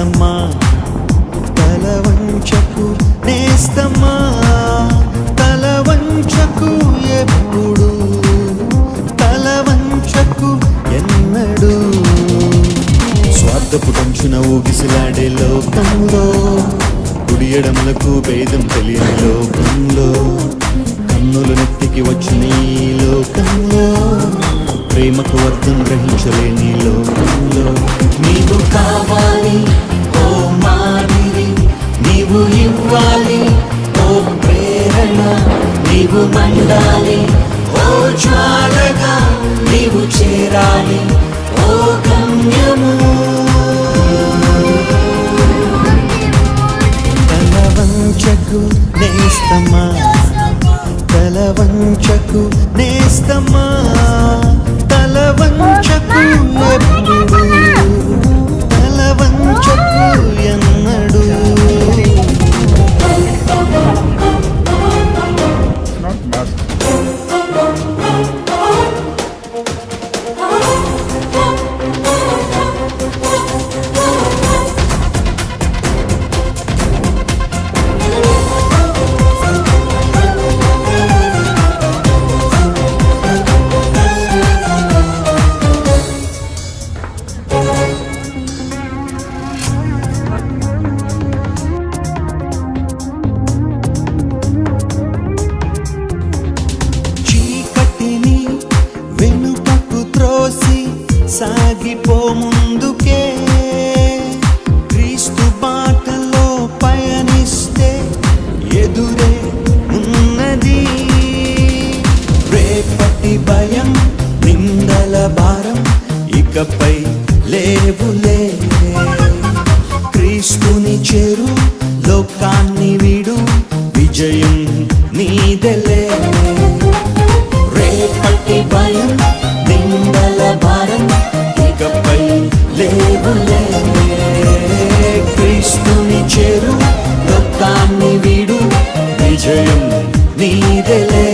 నేస్తమా తల వంచకు, నేస్తమా తల వంచకు, ఎప్పుడు తల వంచకు ఎన్నడు. స్వార్థపు కంచున ఊగిసిలాడే లోకంలో, కుడి ఎడమలకు భేదం తెలియని లోకంలో, కన్నులు నెత్తికి వచ్చిన ఈ లోకంలో, ప్రేమకు అర్థం గ్రహించలేని లోకంలో, నీవు కావాలి ఓ మాదిరి, నీవు ఇవ్వాలి ఓ ప్రేరణ, నీవు మండాలి ఓ జ్వాలగా, నీవు చేరాలి ఓ గమ్యము. తల వంచకు నేస్తమా, తల వంచకు నేస్తమా, తల వంచకు ఎప్పుడు, తల వంచకు ఎన్నడు. సాగిపో ముందుకే, క్రీస్తు బాటలో పయనిస్తే ఎదురే ఉన్నది. రేపటి భయం నిందల భారం ఇకపై లేవులే, క్రీస్తుని చేరు లోకాన్ని వీడు, విజయం నీదెలే. రేపటి భయం నిందల భారం ఇకపై లేవులే, క్రీస్తుని చేరు లోకాన్ని వీడు, విజయం నీదెలే.